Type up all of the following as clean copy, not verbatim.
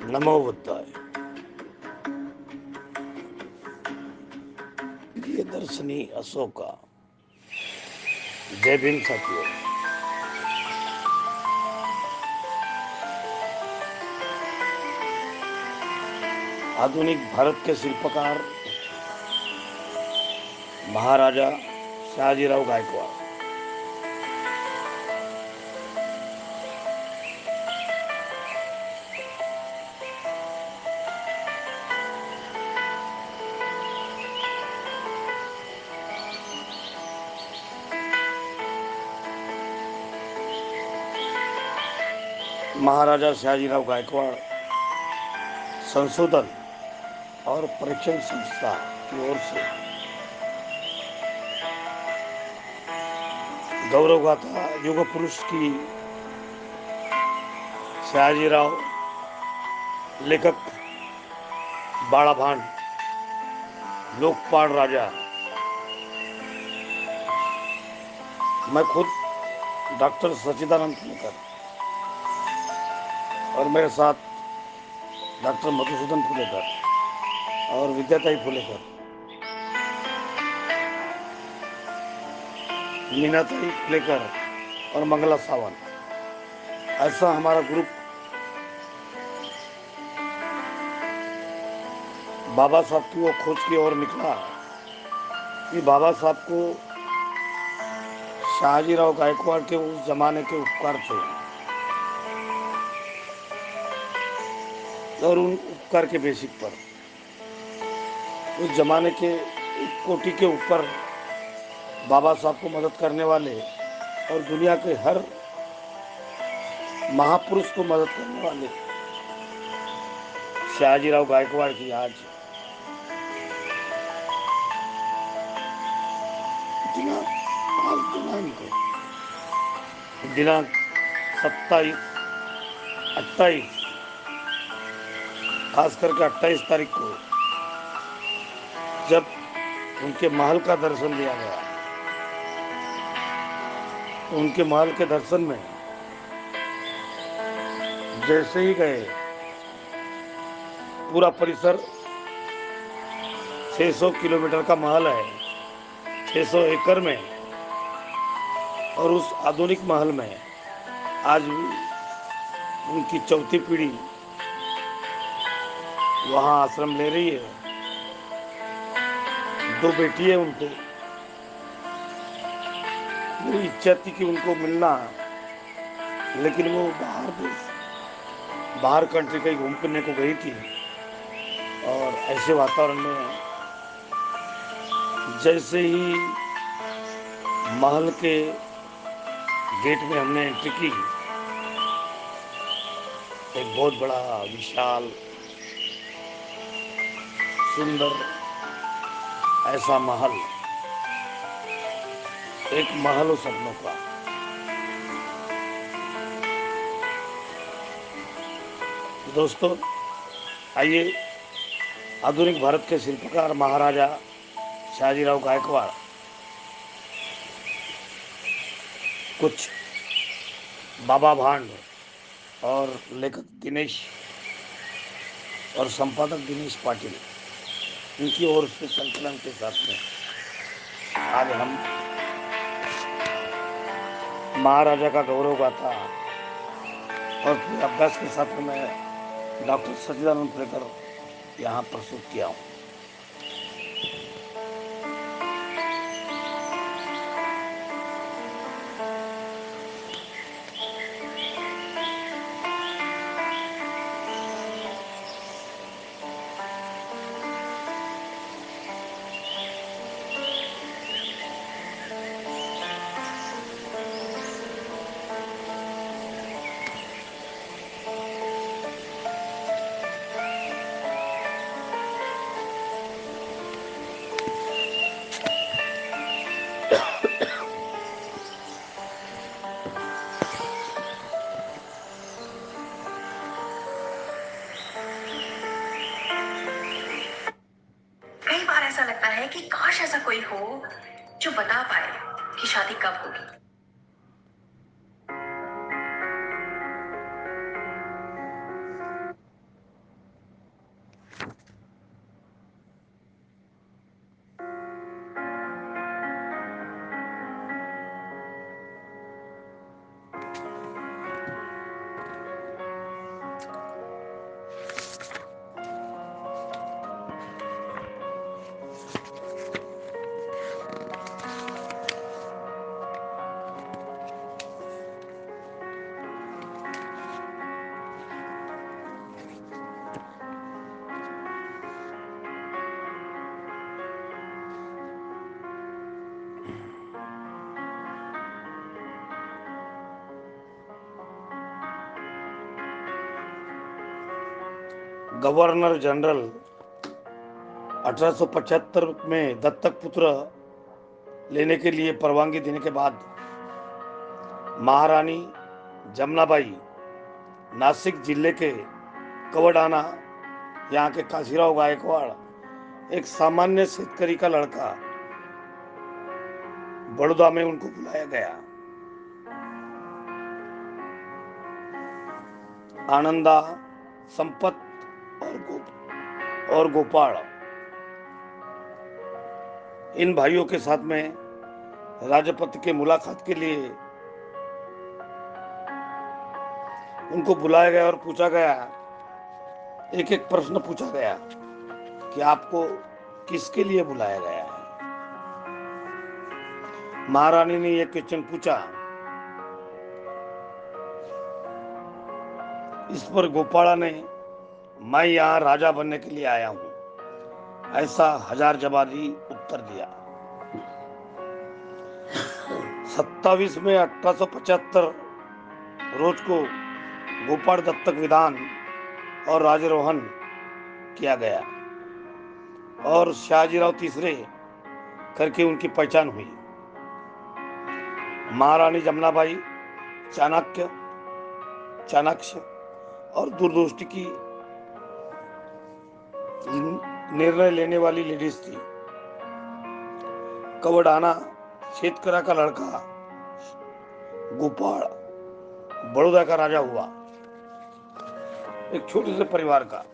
नमो बुद्धाय। प्रियदर्शनी अशोका। जय भीम साथियों। आधुनिक भारत के शिल्पकार महाराजा शहाजीराव गायकवाड़। महाराजा शहाजीराव गायकवाड़ संशोधन और परीक्षण संस्था की ओर से गौरव गाथा युग पुरुष की शहाजीराव लेखक बाड़ा भांड लोकपाल राजा। मैं खुद डॉक्टर सच्चिदानंद फुलेकर और मेरे साथ डॉक्टर मधुसूदन फुलेकर और विद्याताई फुलेकर, मीनाताई फुलेकर और मंगला सावंत। ऐसा हमारा ग्रुप बाबा साहब की वो खोज की ओर निकला कि बाबा साहब को शहाजीराव गायकवाड़ के उस जमाने के उपकार थे और उन उपकार के बेसिक पर उस जमाने के एक कोटि के ऊपर बाबा साहब को मदद करने वाले और दुनिया के हर महापुरुष को मदद करने वाले शहाजीराव गायकवाड़ की आज दिनांक 27, 28, खास करके 28 तारीख को जब उनके महल का दर्शन दिया गया तो उनके महल के दर्शन में जैसे ही गए पूरा परिसर 600 किलोमीटर का महल है, 600 एकड़ में, और उस आधुनिक महल में आज भी उनकी चौथी पीढ़ी वहाँ आश्रम ले रही है। 2 बेटी है उनको। मेरी इच्छा थी कि उनको मिलना, लेकिन वो बाहर कंट्री कहीं घूम फिरने को गई थी और ऐसे वातावरण में जैसे ही महल के गेट में हमने एंट्री की, एक बहुत बड़ा विशाल सुंदर ऐसा महल, एक महल सपनों का। दोस्तों, आइए आधुनिक भारत के शिल्पकार महाराजा शहाजीराव गायकवाड़ कुछ बाबा भांड और लेखक दिनेश और संपादक दिनेश पाटिल, इनकी ओर से संकलन के साथ में आज हम महाराजा का गौरव गाथा और पूरे अभ्यास के साथ में मैं डॉक्टर सच्चिदानंद फुलेकर यहाँ प्रस्तुत किया हूँ। कई बार ऐसा लगता है कि काश ऐसा कोई हो जो बता पाए कि शादी कब होगी। गवर्नर जनरल 1875 में दत्तक पुत्र लेने के लिए परवानगी देने के बाद महारानी जमनाबाई नासिक जिले के कवडाना, यहाँ के काशीराव गायकवाड़, एक सामान्य शेतकरी का लड़का, बड़ौदा में उनको बुलाया गया। आनंदा, संपत और गोपाल, इन भाइयों के साथ में राजपत्र के मुलाकात के लिए उनको बुलाया गया और पूछा गया, एक एक प्रश्न पूछा गया कि आपको किसके लिए बुलाया गया है। महारानी ने यह क्वेश्चन पूछा। इस पर गोपाला ने, मैं यहाँ राजा बनने के लिए आया हूं, ऐसा हजार जवाबी उत्तर दिया। 27 में 1875 रोज को गोपाल दत्तक विधान और राजारोहण किया गया और शाहजीराव तीसरे करके उनकी पहचान हुई। महारानी जमनाबाई चाणक्य और दूरदृष्टि की निर्णय लेने वाली लेडीज थी। कवडाना शेतकरा का लड़का गोपाल बड़ौदा का राजा हुआ, एक छोटे से परिवार का।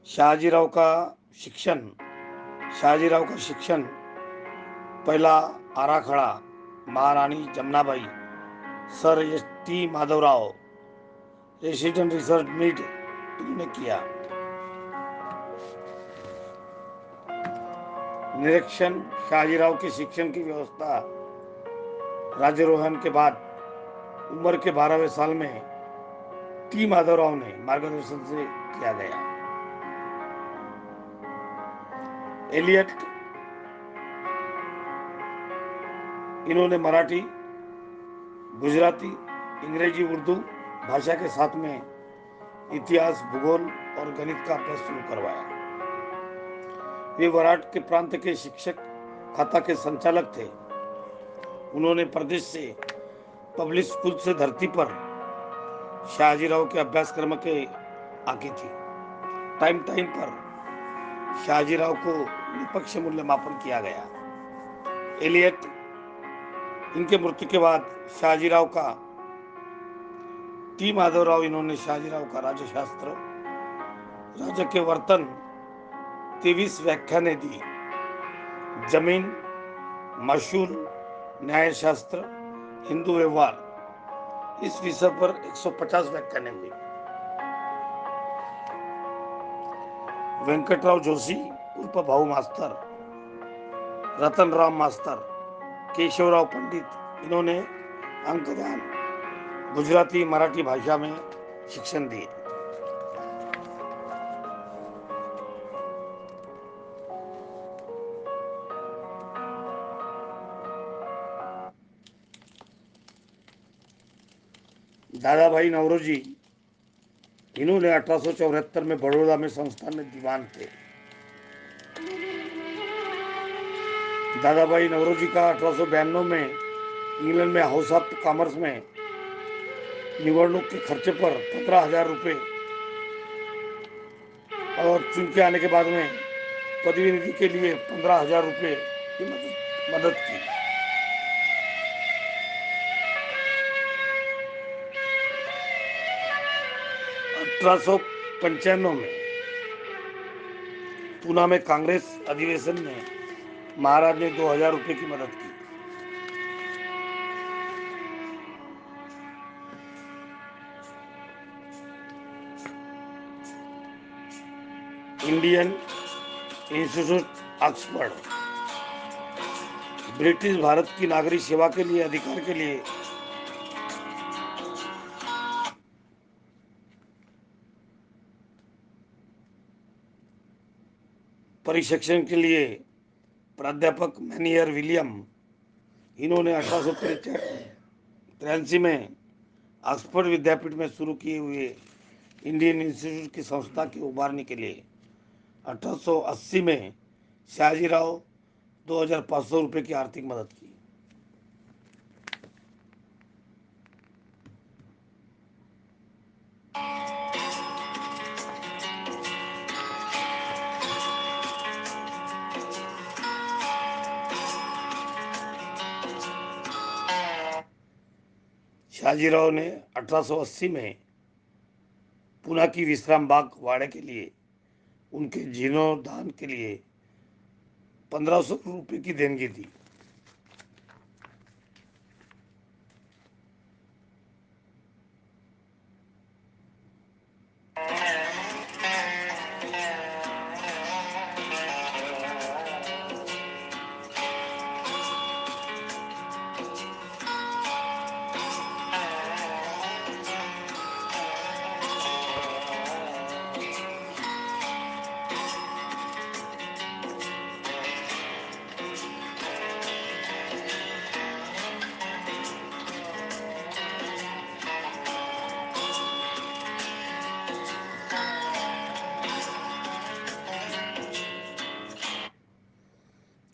शाहजीराव का शिक्षण पहला आराखड़ा Maharani Jamnabai, sir S T Madhavrao, resident research meet ने किया। निरीक्षण शाहजीराव के शिक्षण की व्यवस्था राज्यारोहण के बाद उम्र के 12वें साल में टी माधवराव ने मार्गदर्शन से किया गया। एलियट, इन्होंने मराठी, गुजराती, अंग्रेजी, उर्दू भाषा के साथ में इतिहास, भूगोल और गणित का अभ्यास शुरू करवाया। वे वराट के प्रांत के शिक्षक खाता के संचालक थे। उन्होंने प्रदेश से पब्लिक स्कूल से धरती पर शाहजीराव के अभ्यासक्रम के आकी थी। टाइम पर शाहजीराव को निष्पक्ष मूल्यमापन किया गया। एलियट, इनके मृत्यु के बाद शाहजीराव का टी माधवराव, इन्होंने शाहजीराव का राज्यशास्त्र, राज्य के वर्तन 23 व्याख्यानें दी। जमीन, महसूल, न्यायशास्त्र, हिंदू व्यवहार, इस विषय पर 150 व्याख्यानें हुई। वेंकटराव जोशी उर्फ भाऊ मास्तर, रतन राम मास्तर, केशवराव पंडित, इन्होंने अंकदान, गुजराती, मराठी भाषा में शिक्षण दिए। दादा भाई नौरोजी, इन्होंने 1874 में बड़ौदा में संस्थान में दीवान थे। दादा भाई नौरोजी का 1892 में इंग्लैंड में हाउस ऑफ कॉमर्स में निवडणूक के खर्चे पर 15,000 रुपए और चुन के आने के बाद में पदवी निधि के लिए 15,000 रुपए की मदद की। 1895 में पूना में कांग्रेस अधिवेशन में महाराज ने 2,000 रुपए की मदद की। Indian institute Oxford, British Bharat की नागरिक सेवा के लिए अधिकार के लिए प्रशिक्षण के लिए प्राध्यापक मैनियर विलियम इन्होंने 1883 में ऑक्सफोर्ड विद्यापीठ में शुरू किए हुए इंडियन इंस्टीट्यूट की संस्था के उभारने के लिए 1880 में शहाजीराव 2500 रुपये की आर्थिक मदद की। शहाजीराव ने 1880 में पुणे की विश्राम बाग वाड़े के लिए उनके जीर्णोद्धार के लिए 1500 रुपये की देनगी दी।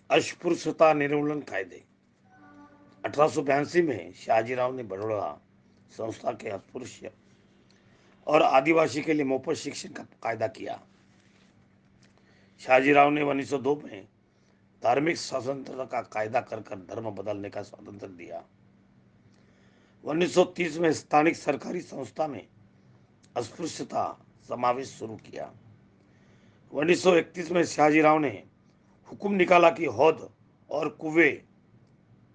अस्पृश्यता निर्मूलन कायदे 1882 में शहाजीराव ने बड़ौदा संस्था के अस्पृश्य और आदिवासी के लिए मुफ्त शिक्षण का कायदा किया। शहाजीराव ने 1902 में धार्मिक स्वतंत्रता का कायदा कर धर्म बदलने का स्वातंत्र दिया। 1930 में स्थानिक सरकारी संस्था में अस्पृश्यता समावेश शुरू किया। 1931 में शहाजीराव ने हुक्म निकाला कि हौद और कुएं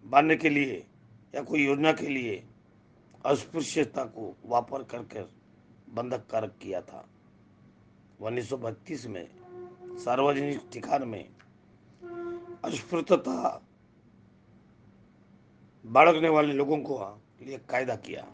बांधने के लिए या कोई योजना के लिए अस्पृश्यता को वापर करके बंधक कारक किया था। 1932 में सार्वजनिक ठिकान में अस्पृश्यता बाळगने वाले लोगों को लिए कायदा किया।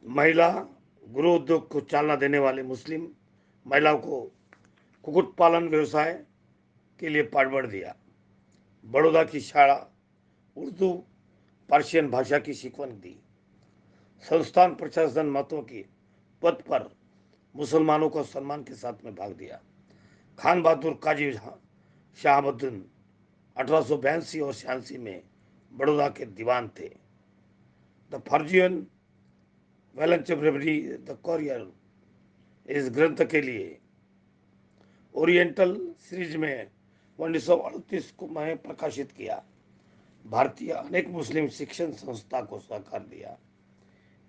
महिला गृह उद्योग को चालना देने वाले मुस्लिम महिलाओं को कुक्कुट पालन व्यवसाय के लिए पाठबढ़ दिया। बड़ौदा की शाला उर्दू पर्शियन भाषा की शिकवन दी। संस्थान प्रशासन महत्व के पद पर मुसलमानों को सम्मान के साथ में भाग दिया। खान बहादुर काजी शहाबुद्दीन 1882 और 86 में बड़ौदा के दीवान थे। द फर्जियन वेलंचब्रेबरी द कॉरियर इस ग्रंथ के लिए ओरिएंटल सीरीज में 1938 को में प्रकाशित किया। भारतीय अनेक मुस्लिम शिक्षण संस्था को सहकार दिया।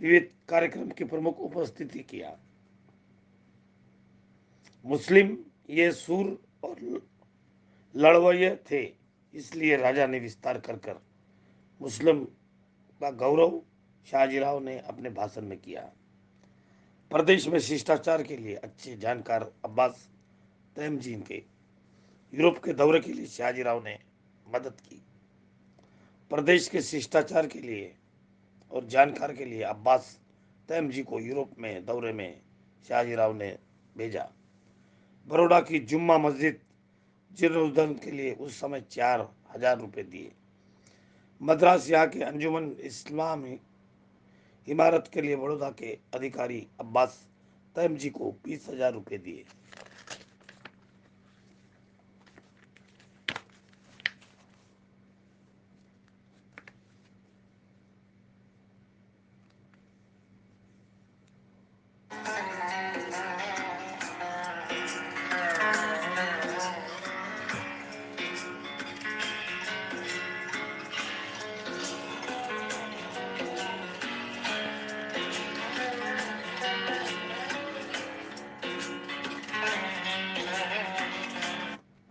विविध कार्यक्रम की प्रमुख उपस्थिति किया। मुस्लिम ये सूर और लड़वैये थे, इसलिए राजा ने विस्तार कर मुस्लिम का गौरव शाहजीराव ने अपने भाषण में किया। प्रदेश में शिष्टाचार के लिए अच्छे जानकार अब्बास तहमजीन के यूरोप के दौरे के लिए शाहजीराव ने मदद की। प्रदेश के शिष्टाचार के लिए और जानकार के लिए अब्बास तहमजी को यूरोप में दौरे में शाहजीराव ने भेजा। बड़ौदा की जुम्मा मस्जिद जीर्णोद्धार के लिए उस समय 4000 रुपये दिए। मद्रास यहाँ के अंजुमन इस्लामी इमारत के लिए बड़ौदा के अधिकारी अब्बास तहमजी को 20,000 रुपये दिए।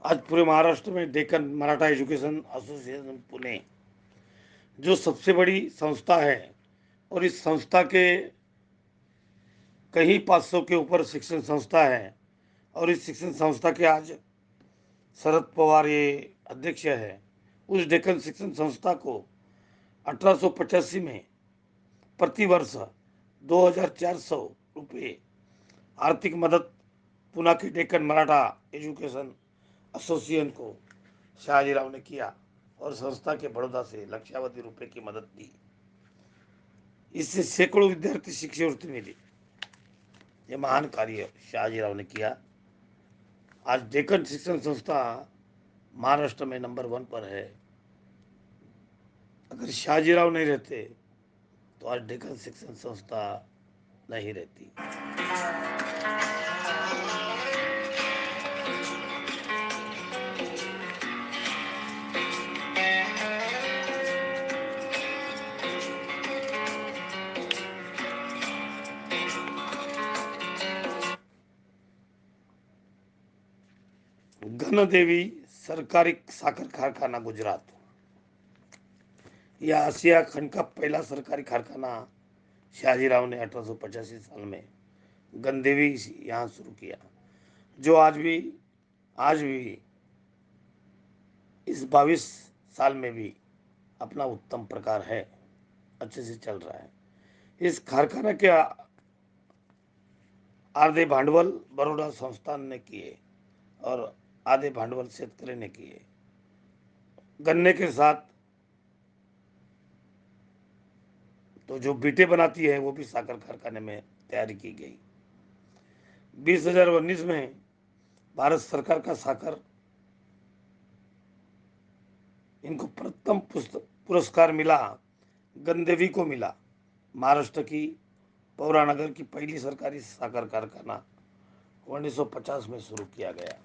आज पूरे महाराष्ट्र में डेक्कन मराठा एजुकेशन एसोसिएशन पुणे जो सबसे बड़ी संस्था है और इस संस्था के कहीं 500 के ऊपर शिक्षण संस्था है और इस शिक्षण संस्था के आज शरद पवार ये अध्यक्ष है। उस डेक्कन शिक्षण संस्था को 1885 में प्रति वर्ष 2400 रुपये आर्थिक मदद पुणे के डेक्कन मराठा एजुकेशन एसोसिएशन को शाहजीराव ने किया और संस्था के बड़ौदा से लक्षावधि रुपए की मदद दी। इससे सैकड़ों विद्यार्थी शिक्षावृत्ति मिली। ये महान कार्य शाहजीराव ने किया। आज डेक्कन शिक्षण संस्था महाराष्ट्र में नंबर 1 पर है। अगर शाहजीराव नहीं रहते तो आज डेक्कन शिक्षण संस्था नहीं रहती। गणदेवी सरकारी साकर कारखाना गुजरात, यह आसिया खंड का पहला सरकारी कारखाना शाहजीराव ने 1885 साल में गणदेवी यहाँ शुरू किया, जो आज भी इस 22 साल में भी अपना उत्तम प्रकार है, अच्छे से चल रहा है। इस कारखाना के आधे भांडवल बड़ौदा संस्थान ने किए और आधे भांडवल शेतकरी ने किए। गन्ने के साथ तो जो बीटें बनाती है वो भी साकर कारखाने में तैयारी की गई। 2019 में भारत सरकार का साकर इनको प्रथम पुरस्कार मिला, गणदेवी को मिला। महाराष्ट्र की पौरानगर की पहली सरकारी साकर कारखाना 1950 में शुरू किया गया।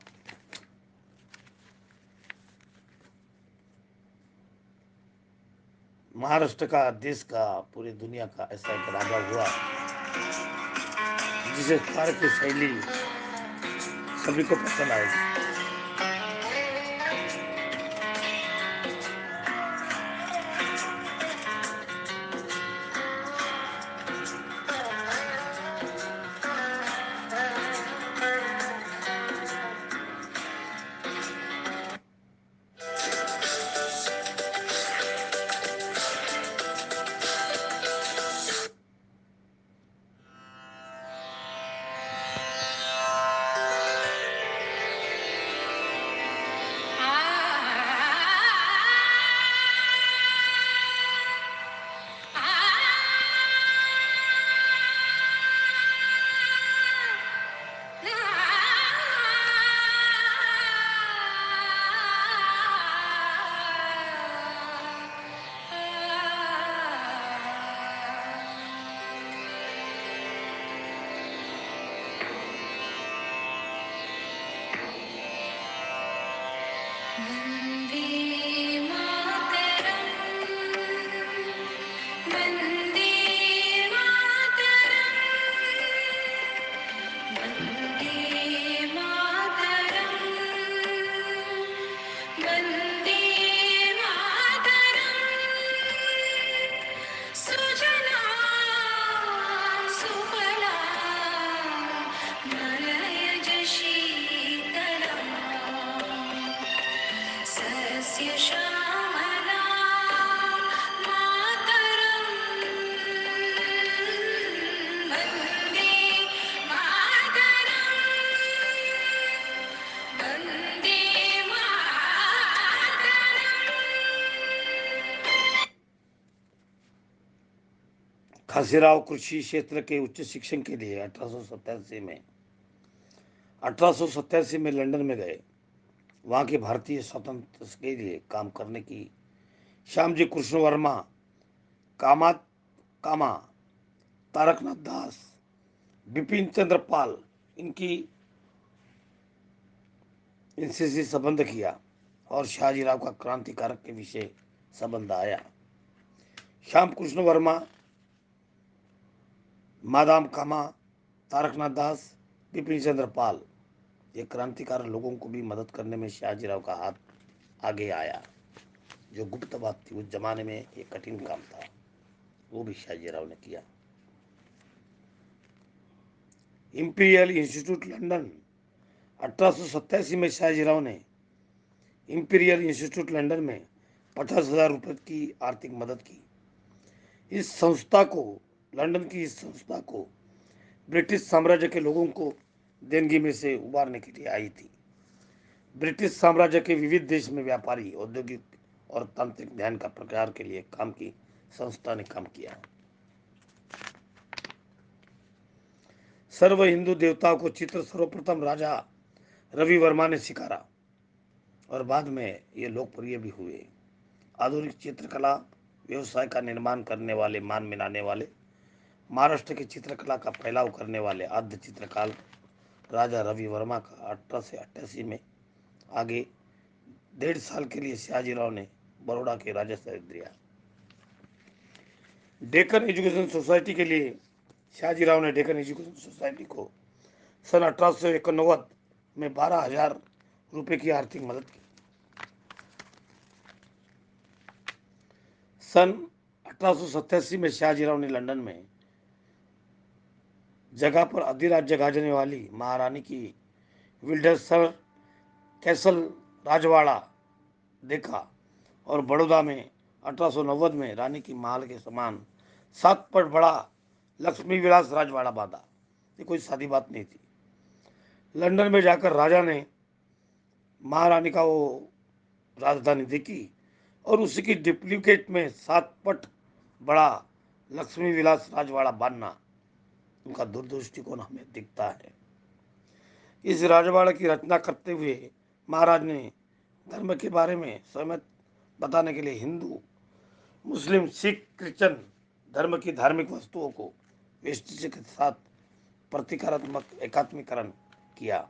महाराष्ट्र का, देश का, पूरी दुनिया का ऐसा एक राजा हुआ जिसे कार्य की शैली सभी को पसंद आएगी। खासीराव कृषि क्षेत्र के उच्च शिक्षण के लिए 1887 में लंदन में गए। वहाँ के भारतीय स्वतंत्रता के लिए काम करने की श्यामजी कृष्ण वर्मा, कामा, तारकनाथ दास, बिपिन चंद्र पाल इनसे संबंध किया और शाहजीराव का क्रांतिकारक के विषय संबंध आया। श्याम कृष्ण वर्मा, मादाम कामा, तारकनाथ दास, बिपिन चंद्र पाल, ये क्रांतिकारक लोगों को भी मदद करने में शाहजीराव का हाथ आगे आया। जो गुप्त बात थी, उस जमाने में ये कठिन काम था, वो भी शाहजीराव ने किया। इंपीरियल इंस्टीट्यूट लंदन 1887 में शाहजीराव ने इंपीरियल इंस्टीट्यूट लंदन में 50,000 रुपये की आर्थिक मदद की। इस संस्था को लंदन की इस संस्था को ब्रिटिश साम्राज्य के लोगों को देनगी में से उबारने के लिए आई थी। ब्रिटिश साम्राज्य के विविध देश में व्यापारी, औद्योगिक और तांत्रिक ध्यान का प्रचार के लिए काम की संस्था ने काम किया। सर्व हिंदू देवताओं को चित्र सर्वप्रथम राजा रवि वर्मा ने सिखाया और बाद में ये लोकप्रिय भी हुए। आधुनिक चित्रकला व्यवसाय का निर्माण करने वाले, मान मिलाने वाले, महाराष्ट्र की चित्रकला का फैलाव करने वाले आद्य चित्रकार राजा रवि वर्मा का 1888 में आगे 1.5 साल के लिए शाहजीराव ने बड़ौदा के राजा से दिया। डेक्कन एजुकेशन सोसाइटी के लिए शाहजीराव ने डेक्कन एजुकेशन सोसाइटी को सन 1891 में 12,000 रुपये की आर्थिक मदद की। सन 1887 में शाहजीराव ने लंदन में जगह पर अधिराज्य गाजने वाली महारानी की विल्डरसर कैसल राजवाड़ा देखा और बड़ौदा में 1890 में रानी की महल के समान 7 फुट बड़ा लक्ष्मी विलास राजवाड़ा बांधा। ये कोई सादी बात नहीं थी। लंदन में जाकर राजा ने महारानी का वो राजधानी देखी और उसी की डुप्लीकेट में 7 फुट बड़ा लक्ष्मी विलास राजवाड़ा बांधना, उनका दूरदृष्टिकोण हमें दिखता है। इस राजवाड़ा की रचना करते हुए महाराज ने धर्म के बारे में सहमत बताने के लिए हिंदू, मुस्लिम, सिख, क्रिश्चियन धर्म की धार्मिक वस्तुओं को वेस्टिज के साथ प्रतीकात्मक एकात्मीकरण किया।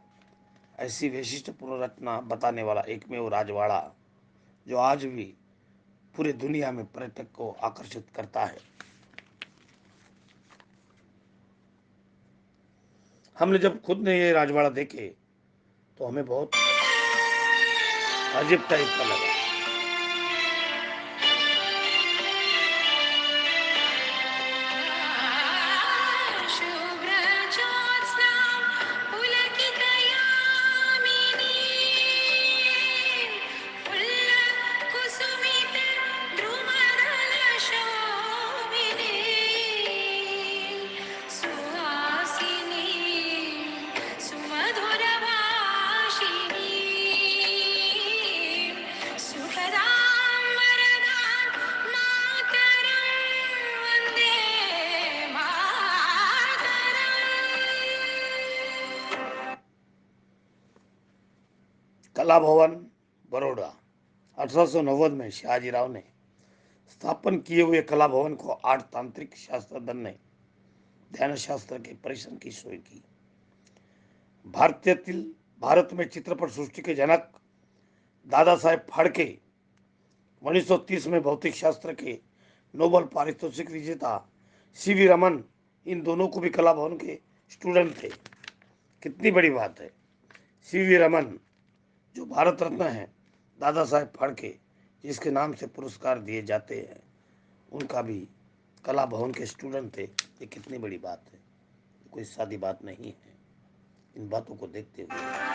ऐसी विशिष्ट पुनर्रचना बताने वाला एकमेव राजवाड़ा जो आज भी पूरी दुनिया में पर्यटक को आकर्षित करता है। हमने जब खुद ने ये राजवाड़ा देखे तो हमें बहुत अजीब टाइप का लगा। कला भवन बड़ौदा 1890 में शाहजीराव ने स्थापन किए हुए कला भवन को 8 तांत्रिक शास्त्रज्ञ ने ध्यान शास्त्र के परिश्रम की सोई की। भारत में चित्रपट सृष्टि के जनक दादा साहेब फाड़के 1930 में भौतिक शास्त्र के नोबेल पारितोषिक विजेता सीवी रमन इन दोनों को भी कला भवन के स्टूडेंट थे। कितनी बड़ी बात है। सीवी रमन जो भारत रत्न है, दादा साहेब फाड़के जिसके नाम से पुरस्कार दिए जाते हैं, उनका भी कला भवन के स्टूडेंट थे। ये कितनी बड़ी बात है, कोई सादी बात नहीं है। इन बातों को देखते हुए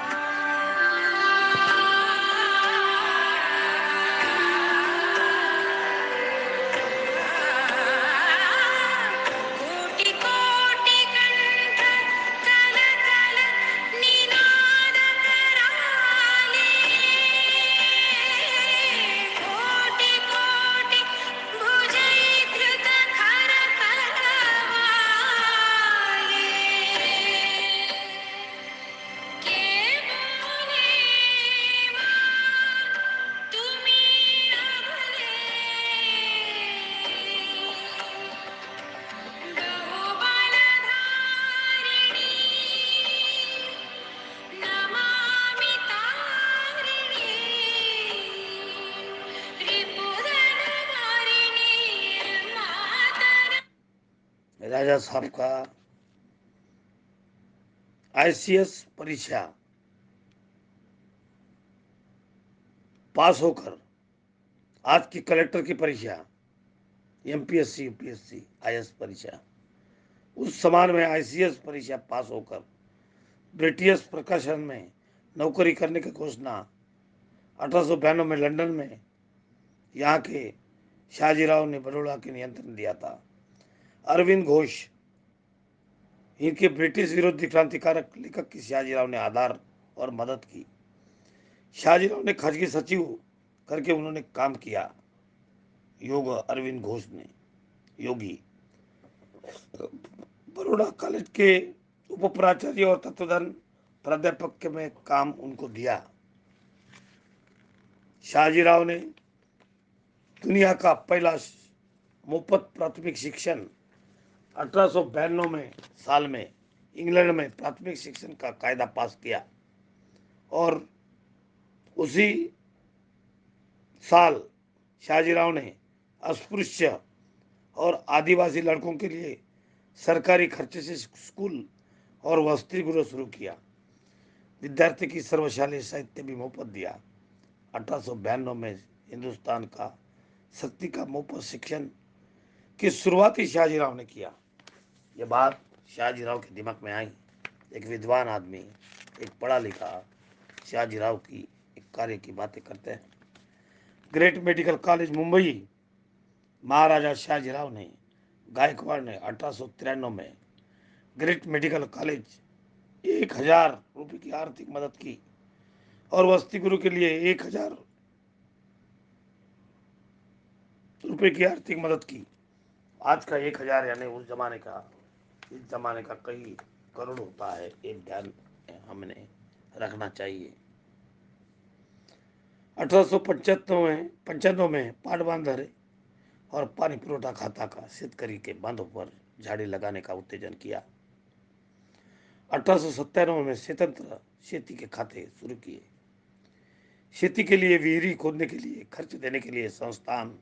राजा साहब का आईसीएस परीक्षा पास होकर आज की कलेक्टर की परीक्षा, एमपीएससी, यूपीएससी, आईएएस परीक्षा, उस समान में आईसीएस परीक्षा पास होकर ब्रिटिश प्रकाशन में नौकरी करने की घोषणा 1892 में लंदन में यहाँ के शाहजीराव ने बड़ौदा के नियंत्रण दिया था। अरविंद घोष, इनके ब्रिटिश विरोधी क्रांतिकारक लेखक की शाहजीराव ने आधार और मदद की। शाहजीराव ने खासगी सचिव करके उन्होंने काम किया। योग अरविंद घोष ने योगी बड़ौदा कॉलेज के उप प्राचार्य और तत्वधान प्राध्यापक के में काम उनको दिया। शाहजीराव ने दुनिया का पहला मुफ्त प्राथमिक शिक्षण 1892 में साल में इंग्लैंड में प्राथमिक शिक्षण का कायदा पास किया और उसी साल शाहजीराव ने अस्पृश्य और आदिवासी लड़कों के लिए सरकारी खर्चे से स्कूल और वसति गृह शुरू किया। विद्यार्थी की सर्वशालीय साहित्य भी मुफ्त दिया। 1892 में हिंदुस्तान का शक्ति का मुफ्त शिक्षण की शुरुआत ही शाहजीराव ने किया। ये बात शाहजीराव के दिमाग में आई। एक विद्वान आदमी, एक पढ़ा लिखा शाहजीराव की एक कार्य की बातें करते हैं। ग्रेट मेडिकल कॉलेज मुंबई, महाराजा शाहजीराव ने गायकवाड़ ने 1893 में ग्रेट मेडिकल कॉलेज 1000 रुपये की आर्थिक मदद की और वसति गुरु के लिए 1000 रुपये की आर्थिक मदद की। आज का 1000 यानी उस जमाने का, इस जमाने का कई करोड़ होता है। एक ध्यान हमने रखना चाहिए। 1895 में पाटबंदर और पानी पुरवठा खाता का शेतकरी के बांधों पर झाड़ी लगाने का उत्तेजन किया। 1897 में स्वतंत्र खेती के खाते शुरू किए। खेती के लिए विहिरी खोदने के लिए खर्च देने के लिए संस्थान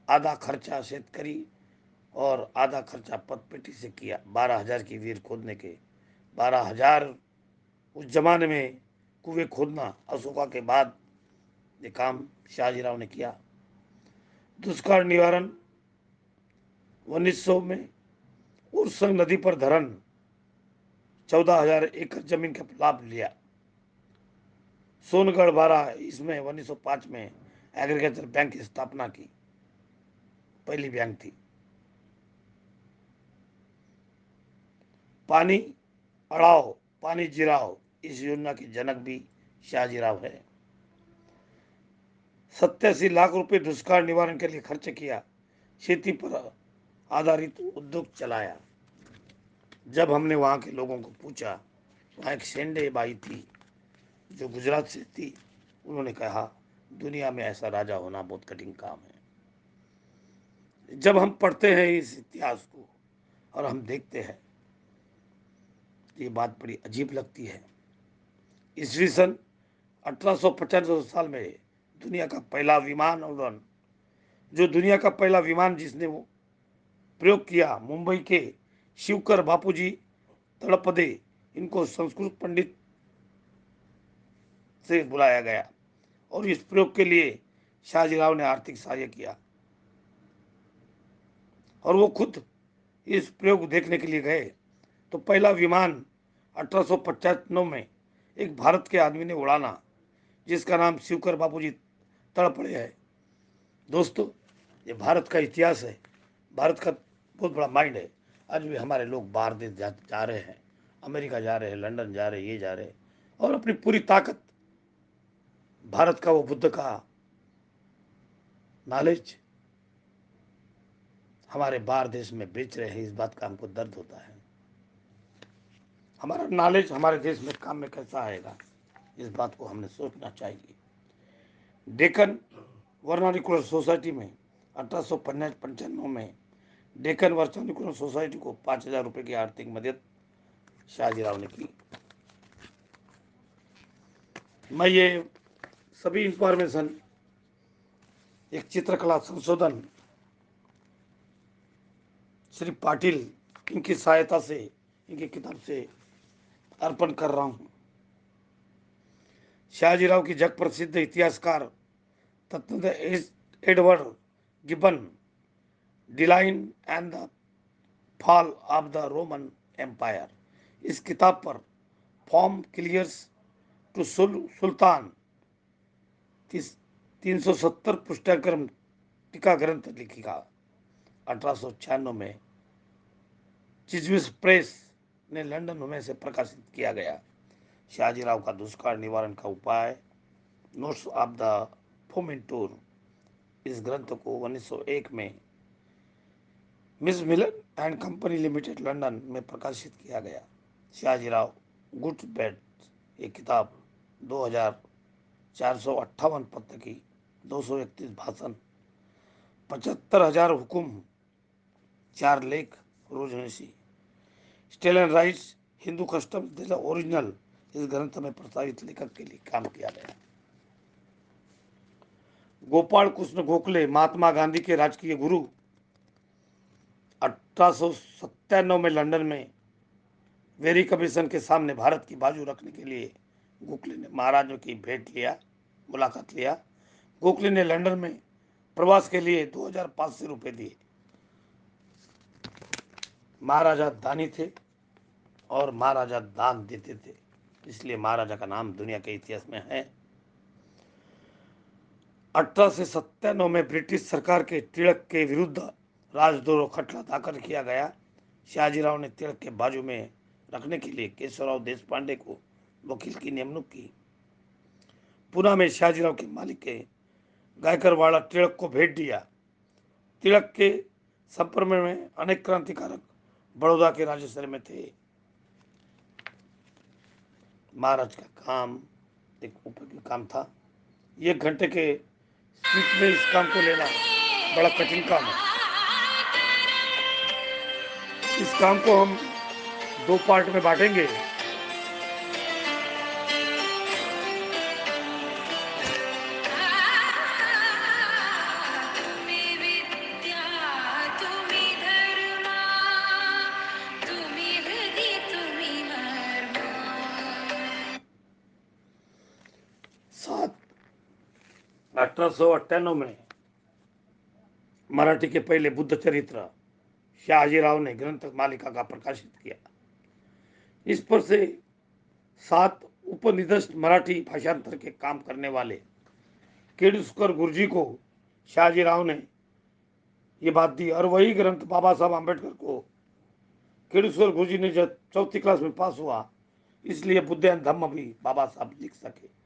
आधा खर्चा शेतकरी और आधा खर्चा पदपेटी से किया। 12,000 की विहीर खोदने के 12,000 उस जमाने में कुएं खोदना अशोका के बाद ये काम शाहजीराव ने किया। दुष्काल निवारण 1900 में उरसंग नदी पर धरण 14,000 एकड़ जमीन का लाभ लिया। सोनगढ़ 12 इसमें 1905 में एग्रीकल्चर बैंक की स्थापना की, पहली बैंक थी। पानी अड़ाओ पानी जिराओ, इस योजना के जनक भी शाहजीराव है। 87 लाख रुपए दुष्काल निवारण के लिए खर्च किया। खेती पर आधारित उद्योग चलाया। जब हमने वहां के लोगों को पूछा, वहां एक शेंडे बाई थी जो गुजरात से थी, उन्होंने कहा दुनिया में ऐसा राजा होना बहुत कठिन काम है। जब हम पढ़ते हैं इस इतिहास को और हम देखते हैं, ये बात बड़ी अजीब लगती है। ईस्वी सन 1895 साल में दुनिया का पहला विमान उड़ान, जो दुनिया का पहला विमान जिसने वो प्रयोग किया, मुंबई के शिवकर बापूजी तड़पदे, इनको संस्कृत पंडित से बुलाया गया और इस प्रयोग के लिए शाहजीराव ने आर्थिक सहायता किया और वो खुद इस प्रयोग देखने के लिए गए। तो पहला विमान 1895 में एक भारत के आदमी ने उड़ाना, जिसका नाम शिवकर बापूजी तड़पड़े है। दोस्तों, ये भारत का इतिहास है, भारत का बहुत बड़ा माइंड है। आज भी हमारे लोग बाहर देश जा रहे हैं, अमेरिका जा रहे हैं, लंदन जा रहे हैं, ये जा रहे हैं और अपनी पूरी ताकत भारत का वो बुद्ध का नॉलेज हमारे बाहर देश में बेच रहे हैं। इस बात का हमको दर्द होता है। हमारा नॉलेज हमारे देश में काम में कैसा आएगा, इस बात को हमने सोचना चाहिए। डेक्कन वर्नाकुलर सोसाइटी में 1895 में डेक्कन वर्नाकुलर सोसाइटी को 5,000 रुपये की आर्थिक मदद शाहजीराव ने की। मैं ये सभी इंफॉर्मेशन एक चित्रकला संशोधन श्री पाटिल इनकी सहायता से, इनकी किताब से अर्पण कर रहा हूँ। शाहजीराव की जग प्रसिद्ध इतिहासकार तत्व Edward Gibbon, decline and the fall of the Roman Empire. इस किताब पर फॉर्म क्लियर्स टू सुल्तान 370 पुष्टाक्रम टीका ग्रंथ लिखा। 1896 में चिजविस प्रेस ने लंदन में से प्रकाशित किया गया। शाहजीराव का दुष्काल निवारण का उपाय, नोट्स ऑफ द फोमेंटूर। इस ग्रंथ को 1901 में miss Milan and company limited London में प्रकाशित किया गया। शाहजीराव गुड बैड, ये किताब 2458 पत्र की, 231 भाषण, 75,000 हुकुम, 4 लेख, रोजनिशी। Stolen rights Hindu custom the original, इस ग्रंथ में प्रस्तावित लेखक के लिए काम किया गया। गोपाल कृष्ण गोखले, महात्मा गांधी के राजकीय गुरु, 1897 में लंदन में वेरी कमीशन के सामने भारत की बाजू रखने के लिए गोखले ने महाराजों की मुलाकात लिया। गोखले ने लंदन में प्रवास के लिए 2500 रुपए दिए। महाराजा दानी थे और महाराजा दान देते थे, इसलिए महाराजा का नाम दुनिया के इतिहास में है। 1897 में ब्रिटिश सरकार के तिलक के विरुद्ध राजद्रोह खटला दाखिल किया गया। शाहजीराव ने तिलक के बाजू में रखने के लिए केशवराव देशपांडे को वकील की नियुक्ति की। पुणे में शाहजीराव के मालिक के गायकरवाड़ा तिलक को भेंट दिया। तिलक के संपर्क में अनेक क्रांतिकारक बड़ौदा के राजस्थान में थे। महाराज का काम एक उपयोगी काम था। 1 घंटे के स्पीच में इस काम को लेना बड़ा कठिन काम है। इस काम को हम 2 पार्ट में बांटेंगे। सात 1898 में मराठी के पहले बुद्ध चरित्र शाहजीराव ने ग्रंथ मालिका का प्रकाशित किया। इस पर से 7 उपनिदष्ट मराठी भाषांतर के काम करने वाले केडुस्कर गुरुजी को शाहजीराव ने ये बात दी, और वही ग्रंथ बाबा साहब आम्बेडकर को केडुस्कर गुरुजी ने जब 4th क्लास में पास हुआ, इसलिए बुद्ध एंड धम्म भी बाबा साहब लिख सके।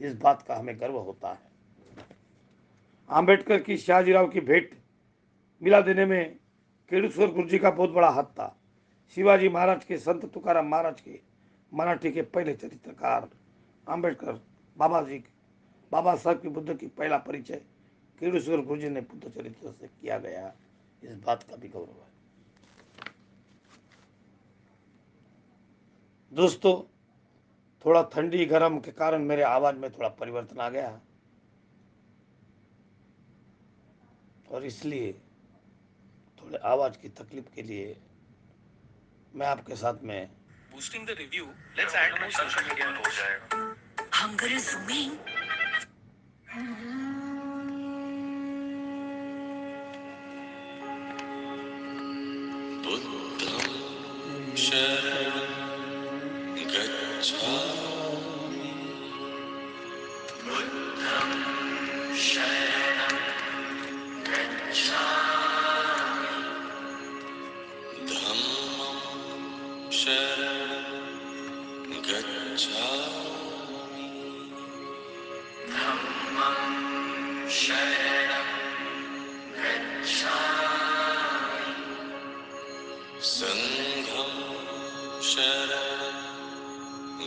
इस बात का हमें गर्व होता है। आम्बेडकर की शाहजीराव की भेंट मिला देने में केडुस्कर गुरुजी का बहुत बड़ा हाथ था। शिवाजी महाराज के संत तुकाराम महाराज के मराठी के पहले चरित्रकार आम्बेडकर बाबा साहब की बुद्ध की पहला परिचय केडुस्कर गुरुजी ने बुद्ध चरित्र से किया गया। इस बात का भी गौरव है। दोस्तों, थोड़ा ठंडी गर्म के कारण मेरे आवाज में थोड़ा परिवर्तन आ गया, और इसलिए थोड़े आवाज की तकलीफ के लिए मैं आपके साथ में boosting the review, let's add more social media posts. Hunger is zooming. बुद्धं शरणं गच्छामि, बुद्धं शरणं गच्छामि, धम्मं शरणं गच्छामि, धम्मं शरणं गच्छामि, संघं शरणं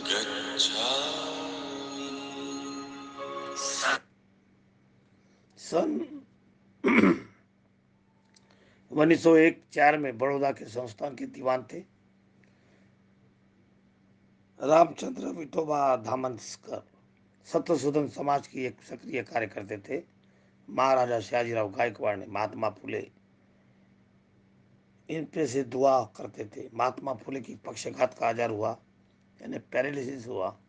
गच्छामि। सन 1901-4 में बड़ौदा के संस्थान के दीवान थे रामचंद्र विठोबा धामनस्कर। सत्यशोधन समाज की एक सक्रिय कार्यकर्ते थे। महाराजा शाहजीराव गायकवाड़ ने महात्मा फुले इन पे से दुआ करते थे। महात्मा फुले की पक्षाघात का आजार हुआ, यानी पैरालिसिस हुआ।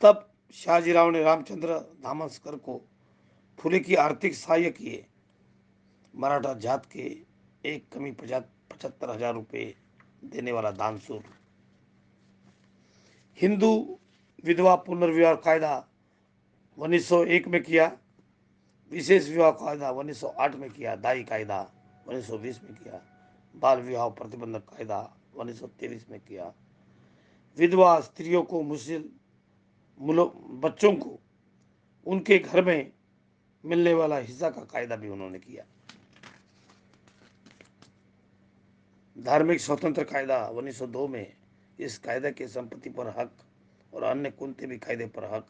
तब शाहजीराव ने रामचंद्र धामनस्कर को फुले की आर्थिक सहाय्य किए। मराठा जात के एक कमी 75,000 रुपये देने वाला दानशूर। हिंदू विधवा पुनर्विवाह कायदा 1901 में किया। विशेष विवाह कायदा 1908 में किया। दाई कायदा 1920 में किया। बाल विवाह प्रतिबंधक कायदा 1923 में किया। विधवा स्त्रियों को बच्चों को उनके घर में मिलने वाला हिस्सा का कायदा भी उन्होंने किया। धार्मिक स्वतंत्र कायदा 1902 में इस कायदे के संपत्ति पर हक और अन्य कुंते भी कायदे पर हक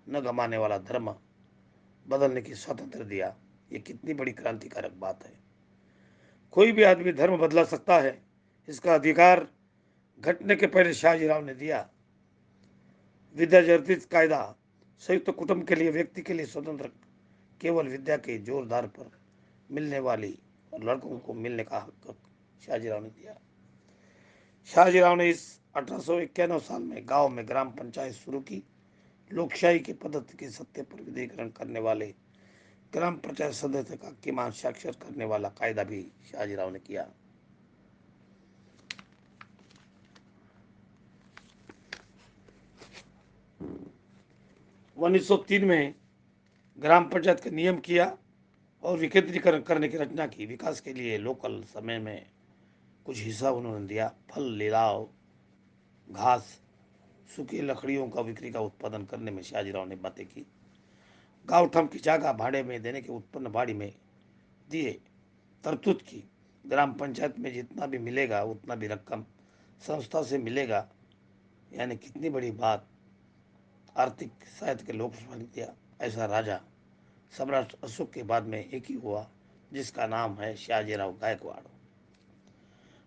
न गमाने वाला धर्म बदलने की स्वतंत्र दिया। ये कितनी बड़ी क्रांतिकारक बात है। कोई भी आदमी धर्म बदला सकता है, इसका अधिकार घटने के पहले शाहजीराव ने दिया। विद्या जर्दित कायदा संयुक्त कुटुंब के लिए व्यक्ति के लिए स्वतंत्र केवल विद्या के जोरदार पर मिलने वाली और लड़कों को मिलने का हक शाहजीराव ने दिया। शाहजीराव ने इस 1891 साल में गांव में ग्राम पंचायत शुरू की। लोकशाही की पद्धति के सत्य पर विधिकरण करने वाले ग्राम पंचायत सदस्य का कीमान साक्षर करने वाला कायदा भी शाहजीराव ने किया। उन्नीस सौ 3 में ग्राम पंचायत का नियम किया और विकेंद्रीकरण करने की रचना की। विकास के लिए लोकल समय में कुछ हिस्सा उन्होंने दिया। फल, लिलाव, घास, सूखी लकड़ियों का बिक्री का उत्पादन करने में शाहजीराव ने बातें की। गाँव ठम की जगह भाड़े में देने के उत्पन्न बाड़ी में दिए तरतूत की। ग्राम पंचायत में जितना भी मिलेगा उतना भी रकम संस्था से मिलेगा। यानी कितनी बड़ी बात। आर्थिक सहायता के लोक दिया। ऐसा राजा सम्राट अशोक के बाद में एक ही हुआ जिसका नाम है शाहजीराव गायकवाड़।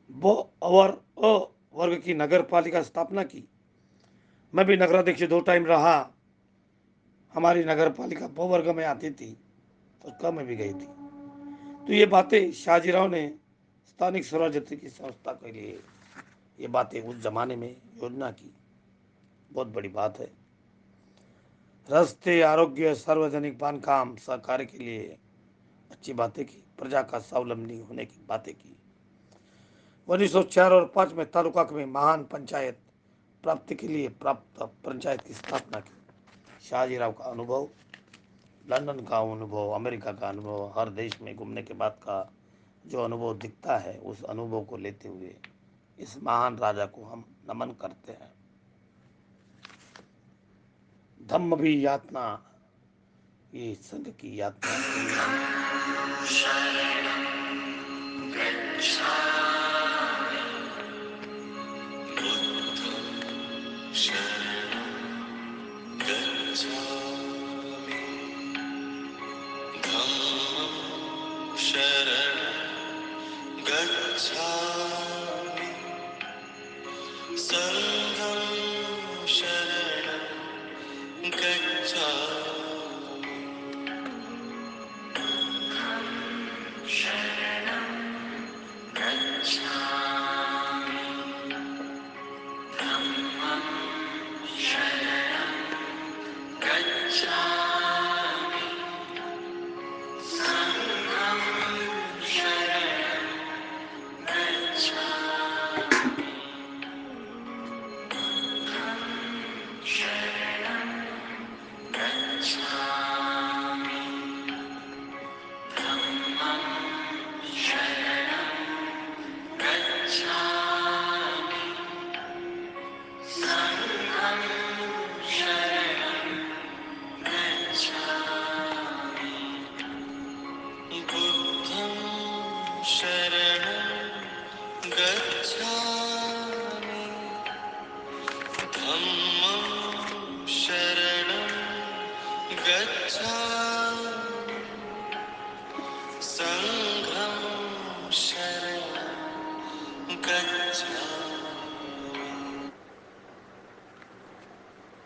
वो वर्ग की नगर पालिका स्थापना की। मैं भी नगराध्यक्ष 2 टाइम रहा। हमारी नगर पालिका ब वर्ग में आती थी तो कम में भी गई थी। तो ये बातें शाहजीराव ने स्थानिक स्वराज्य की संस्था के लिए ये बातें उस जमाने में योजना की। बहुत बड़ी बात है। रास्ते, आरोग्य, सार्वजनिक बांधकाम, सहकार्य के लिए अच्छी बातें की। प्रजा का स्वावलंबी होने की बातें की। 1904 और 5 में तालुका में महान पंचायत प्राप्ति के लिए प्राप्त पंचायत की स्थापना की। शाहजीराव का अनुभव, लंदन का अनुभव, अमेरिका का अनुभव, हर देश में घूमने के बाद का जो अनुभव दिखता है, उस अनुभव को लेते हुए इस महान राजा को हम नमन करते हैं। धम्म भी यातना, ये संघ की यात्रा के लिए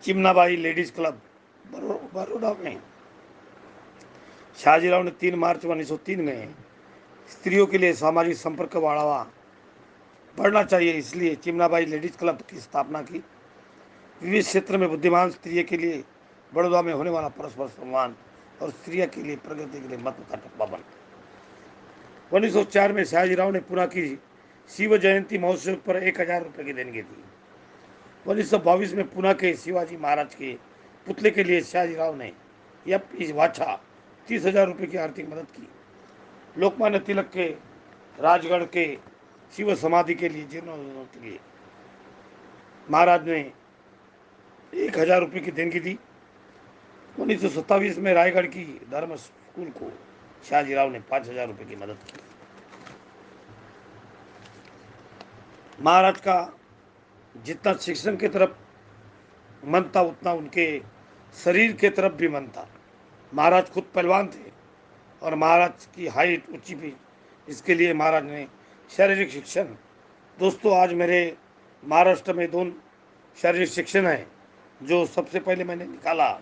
चिमनाबाई लेडीज क्लब बड़ौदा में शाहजीराव ने 3 मार्च 1903 में स्त्रियों के लिए सामाजिक संपर्क का बढ़ावा बढ़ना चाहिए, इसलिए चिमनाबाई लेडीज क्लब की स्थापना की। विविध क्षेत्र में बुद्धिमान स्त्रियों के लिए बड़ौदा में होने वाला परस्पर संवाद और स्त्रियों के लिए प्रगति के लिए महत्व का टप्पा बना। 1904 में शहाजीराव ने पुणे की शिव जयंती महोत्सव पर 1000 रुपये की देनगी दी। 1922 में पुणे के शिवाजी महाराज के पुतले के लिए शहाजीराव ने इस वाछा 30,000 रुपये की आर्थिक मदद की। लोकमान्य तिलक के राजगढ़ के शिव समाधि के लिए जीर्णोद्धार के लिए महाराज ने 1000 रुपये की देनगी दी। 1927 में रायगढ़ की धर्म स्कूल को शहाजीराव ने 5,000 रुपये की मदद की। महाराज का जितना शिक्षण की तरफ मन था उतना उनके शरीर के तरफ भी मन था। महाराज खुद पहलवान थे और महाराज की हाइट ऊंची भी, इसके लिए महाराज ने शारीरिक शिक्षण। दोस्तों, आज मेरे महाराष्ट्र में 2 शारीरिक शिक्षण है जो सबसे पहले मैंने निकाला।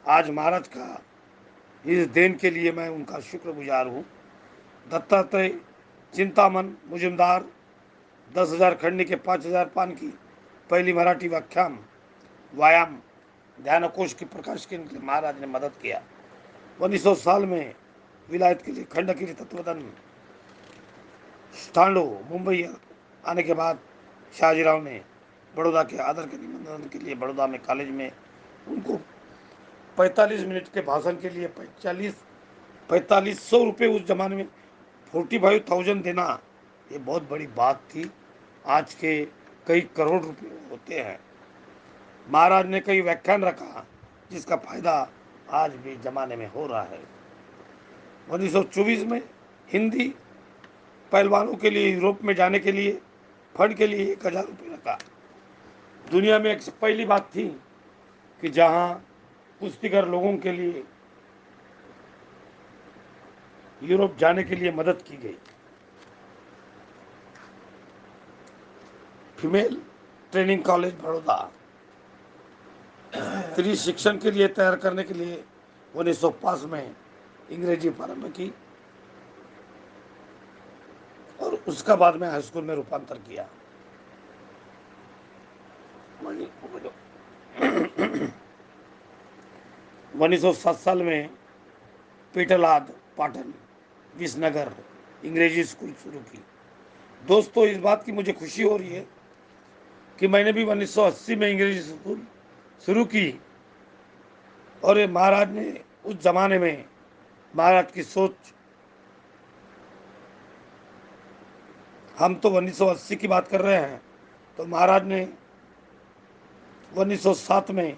आज महाराज का इस देन के लिए मैं उनका शुक्रगुजार हूँ। दत्तात्रेय चिंतामन मुजुमदार 10,000 खंडी के 5,000 पान की पहली मराठी व्यायाम ध्यानकोश के प्रकाश के लिए महाराज ने मदद किया। 1900 साल में विलायत के लिए खंडगिरी तत्वदान स्टांडो मुंबई आने के बाद शाहजीराव ने बड़ौदा के आदर के निमंत्रण के लिए बड़ौदा में कॉलेज में उनको 45 मिनट के भाषण के लिए 4500 रुपये, उस जमाने में 45,000 देना ये बहुत बड़ी बात थी। आज के कई करोड़ रुपए होते हैं। महाराज ने कई व्याख्यान रखा जिसका फायदा आज भी जमाने में हो रहा है। 1924 में हिंदी पहलवानों के लिए यूरोप में जाने के लिए फंड के लिए 1000 रुपये रखा। दुनिया में एक पहली बात थी कि जहां कुश्तीगर लोगों के लिए यूरोप जाने के लिए मदद की गई। फीमेल ट्रेनिंग कॉलेज बड़ौदा स्त्री शिक्षण के लिए तैयार करने के लिए 1905 में अंग्रेजी प्रारंभ की और उसका बाद में हाई स्कूल में रूपांतर किया। 1907 साल में पेटलाद पाटन विसनगर अंग्रेजी स्कूल शुरू की। दोस्तों, इस बात की मुझे खुशी हो रही है कि मैंने भी 1980 में अंग्रेजी स्कूल शुरू की और ये महाराज ने उस जमाने में महाराज की सोच, हम तो 1980 की बात कर रहे हैं, तो महाराज ने 1907 में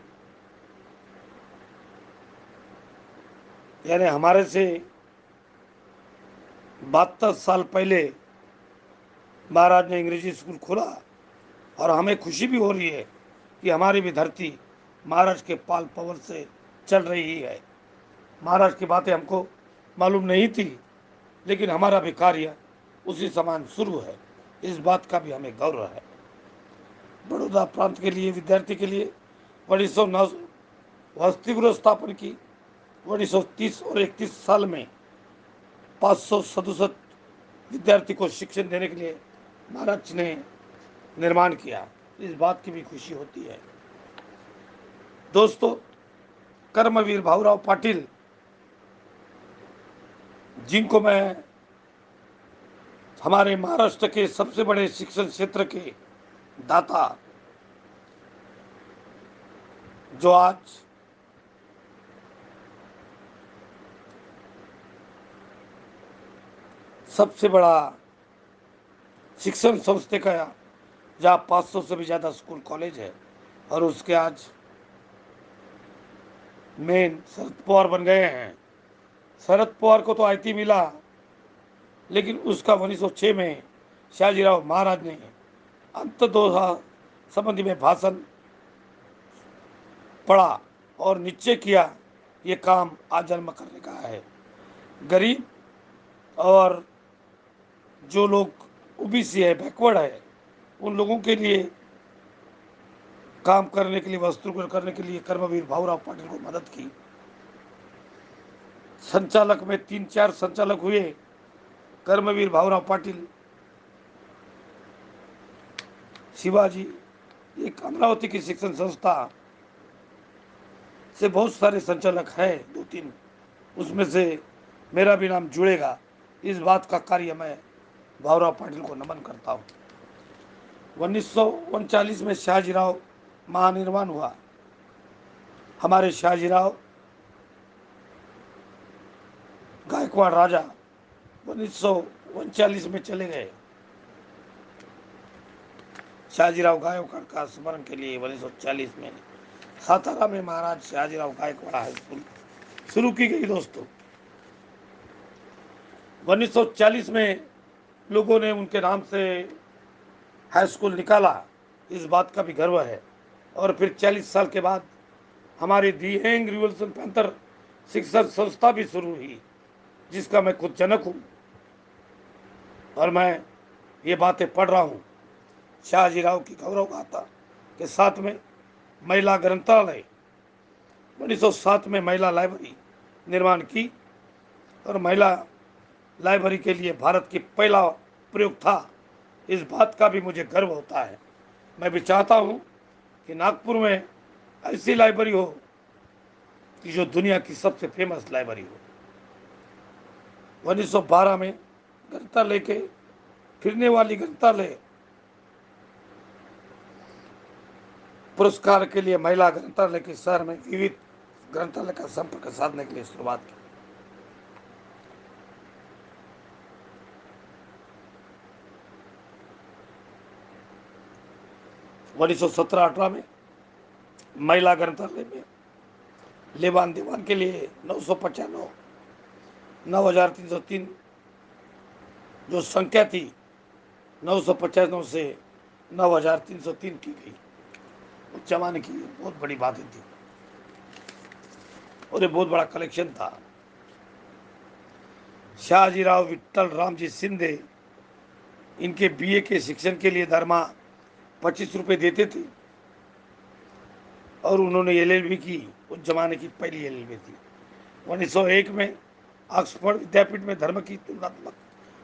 यानी हमारे से 72 साल पहले महाराज ने अंग्रेजी स्कूल खोला और हमें खुशी भी हो रही है कि हमारी भी धरती महाराज के पाल पवर से चल रही है। महाराज की बातें हमको मालूम नहीं थी, लेकिन हमारा भी कार्य उसी समान शुरू है। इस बात का भी हमें गौरव है। बड़ौदा प्रांत के लिए विद्यार्थी के लिए 1909 वसति गृह स्थापन की। 1930 और 31 साल में 567 विद्यार्थी को शिक्षण देने के लिए महाराज ने निर्माण किया। इस बात की भी खुशी होती है। दोस्तों, कर्मवीर भाऊराव पाटिल, जिनको मैं हमारे महाराष्ट्र के सबसे बड़े शिक्षण क्षेत्र के दाता, जो आज सबसे बड़ा शिक्षण संस्था का जहाँ 500 से भी ज़्यादा स्कूल कॉलेज है और उसके आज मेन शरद पवार बन गए हैं। शरद पवार को तो आईटी मिला, लेकिन उसका 1906 में शाहजीराव महाराज ने अंतर्दोहा संबंधी में भाषण पढ़ा और निश्चय किया ये काम आजन्म करने का है। गरीब और जो लोग ओबीसी है, बैकवर्ड है, उन लोगों के लिए काम करने के लिए, वस्तु करने के लिए कर्मवीर भाऊराव पाटिल को मदद की। संचालक में 3-4 संचालक हुए। कर्मवीर भाऊराव पाटिल, शिवाजी, एक अमरावती की शिक्षण संस्था से बहुत सारे संचालक है, 2-3 उसमें से मेरा भी नाम जुड़ेगा, इस बात का कार्य मैं भाऊराव पाटिल को नमन करता हूँ। 1939 में शहाजीराव महानिर्वाण हुआ। हमारे शहाजीराव गायकवाड़ राजा 1939 में चले गए। शहाजीराव गायकवाड़ का स्मरण के लिए 1940 में सातारा में महाराज शहाजीराव गायकवाड़ हाई स्कूल शुरू की गई। दोस्तों 1940 में लोगों ने उनके नाम से हाई स्कूल निकाला, इस बात का भी गर्व है। और फिर 40 साल के बाद हमारी दी यंग रिवोल्यूशन पैंथर शिक्षण संस्था भी शुरू हुई, जिसका मैं खुद जनक हूँ। और मैं ये बातें पढ़ रहा हूँ शहाजीराव की गौरव गाथा के साथ में महिला ग्रंथालय 1907 में महिला लाइब्रेरी निर्माण की, और महिला लाइब्रेरी के लिए भारत की पहला प्रयोग था, इस बात का भी मुझे गर्व होता है। मैं भी चाहता हूँ कि नागपुर में ऐसी लाइब्रेरी हो कि जो दुनिया की सबसे फेमस लाइब्रेरी हो। 1912 में ग्रंथालय के फिरने वाली ग्रंथालय पुरस्कार के लिए महिला ग्रंथालय के शहर में विविध ग्रंथालय का संपर्क साधने के लिए शुरुआत की। उन्नीस सौ 17-18 में महिला ग्रंथालय में लेबान दीवान के लिए 995 9303 जो संख्या थी 995 से 9303 की गई। उस जमाने की बहुत बड़ी बातें थी और ये बहुत बड़ा कलेक्शन था। शहाजीराव विट्ठल रामजी सिंधे इनके बीए के शिक्षण के लिए दरमा 25 रुपये देते थे, और उन्होंने एलएलबी की, उस जमाने की पहली एलएलबी थी। 1901 में ऑक्सफोर्ड विद्यापीठ में धर्म की तुलनात्मक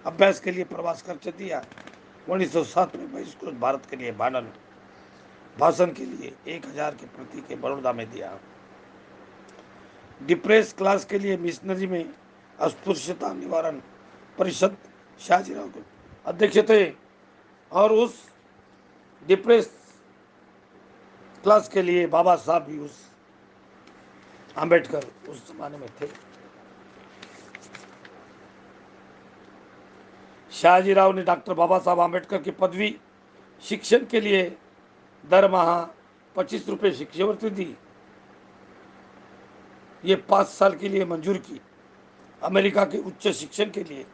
अभ्यास के लिए प्रवास कर दिया। 1907 में बहिष्कृत भारत के लिए भाषण के लिए 1000 की प्रति के बड़ौदा में दिया। डिप्रेस क्लास के लिए मिशनरी में अस्पृश्यता निवारण परिषद शहाजीराव के अध्यक्ष थे, और उस डिप्रेस क्लास के लिए बाबा साहब भी उस आम्बेडकर उस जमाने में थे। शहाजीराव ने डॉक्टर बाबा साहब आम्बेडकर की पदवी शिक्षण के लिए दर माह 25 रुपये शिष्यवृत्ति दी। ये 5 साल के लिए मंजूर की। अमेरिका के उच्च शिक्षण के लिए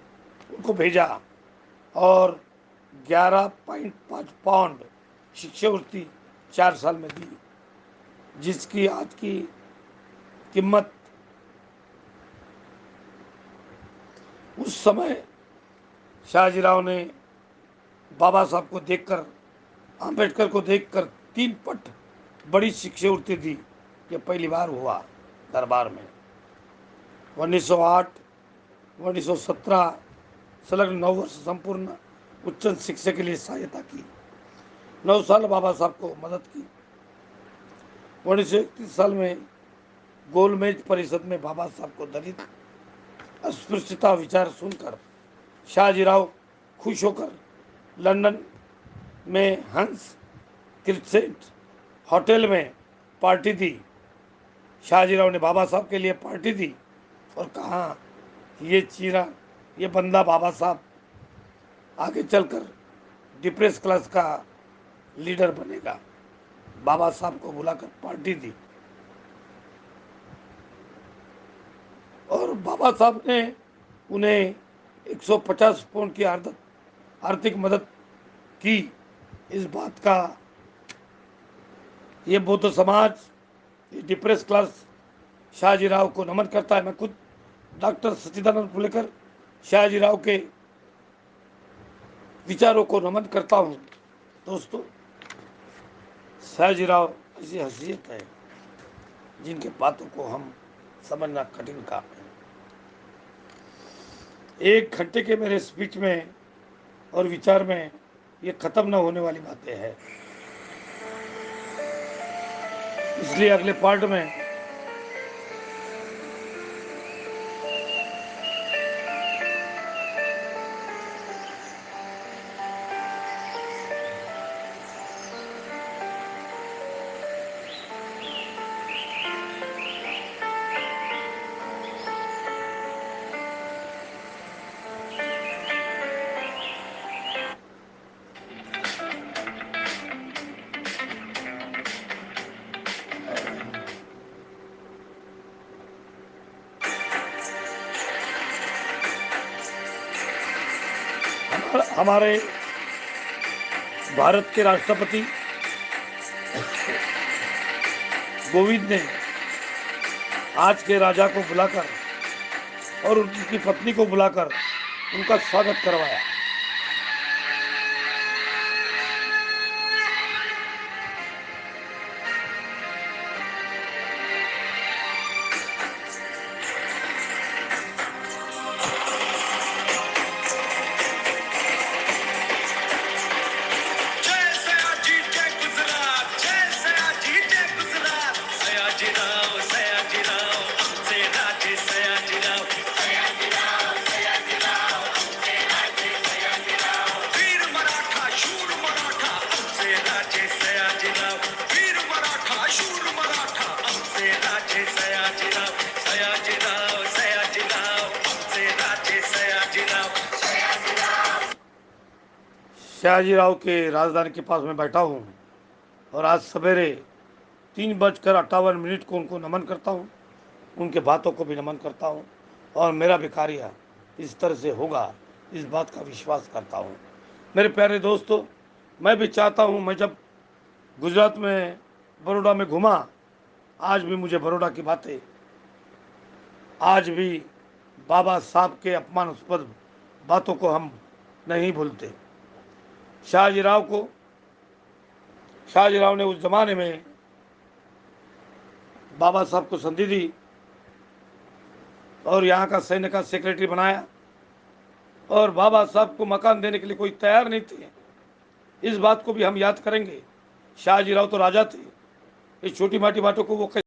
उनको भेजा और 11.5 पाउंड शिष्यवृत्ति 4 साल में दी, जिसकी आज की कीमत उस समय शहाजीराव ने बाबा साहब को देखकर, आम्बेडकर को देखकर 3 पट बड़ी शिष्यवृत्ति दी। ये पहली बार हुआ दरबार में। 1908 1917 संलग्न 9 वर्ष संपूर्ण उच्च शिक्षा के लिए सहायता की। 9 साल बाबा साहब को मदद की। 1931 साल में गोलमेज परिषद में बाबा साहब को दलित अस्पृश्यता विचार सुनकर शहाजीराव खुश होकर लंदन में हंस क्रिसेंट होटल में पार्टी दी। शहाजीराव ने बाबा साहब के लिए पार्टी दी और कहा ये बंदा बाबा साहब आगे चलकर डिप्रेस क्लास का लीडर बनेगा। बाबा साहब को बुलाकर पार्टी दी और बाबा साहब ने उन्हें 150 पाउंड की आर्थिक मदद की। इस बात का ये बौद्ध समाज, ये डिप्रेस क्लास शहाजीराव को नमन करता है। मैं खुद डॉक्टर सच्चिदानंद फुलेकर शहाजीराव के विचारों को नमन करता हूँ। दोस्तों शहाजीराव ऐसी हसीयत है जिनके बातों को हम समझना कठिन काम है। 1 घंटे के मेरे स्पीच में और विचार में ये खत्म न होने वाली बातें हैं, इसलिए अगले पार्ट में हमारे भारत के राष्ट्रपति कोविंद ने आज के राजा को बुलाकर और उनकी पत्नी को बुलाकर उनका स्वागत करवाया। जय सयाजी जय गुजरात, जय सयाजी जय गुजरात। सयाजी राव हमसे राजे सयाजी राव। वीर मराठा शूर मराठा हमसे राजे सयाजी राव। वीर मराठा शूर मराठा हमसे राजे सयाजी राव। सयाजी राव हमसे राजे सयाजी राव। सयाजीराव के राजधानी के पास मैं बैठा हूँ और आज सवेरे 3:58 को उनको नमन करता हूँ, उनके बातों को भी नमन करता हूँ और मेरा भी कार्य इस तरह से होगा, इस बात का विश्वास करता हूँ। मेरे प्यारे दोस्तों, मैं भी चाहता हूँ, मैं जब गुजरात में बड़ौदा में घूमा, आज भी मुझे बड़ौदा की बातें, आज भी बाबा साहब के अपमानास्पद बातों को हम नहीं भूलते। शाहजीराव ने उस जमाने में बाबा साहब को संधि दी और यहाँ का सैन्य का सेक्रेटरी बनाया और बाबा साहब को मकान देने के लिए कोई तैयार नहीं थे। इस बात को भी हम याद करेंगे। शाहजीराव तो राजा थे, इस छोटी मोटी बातों को वो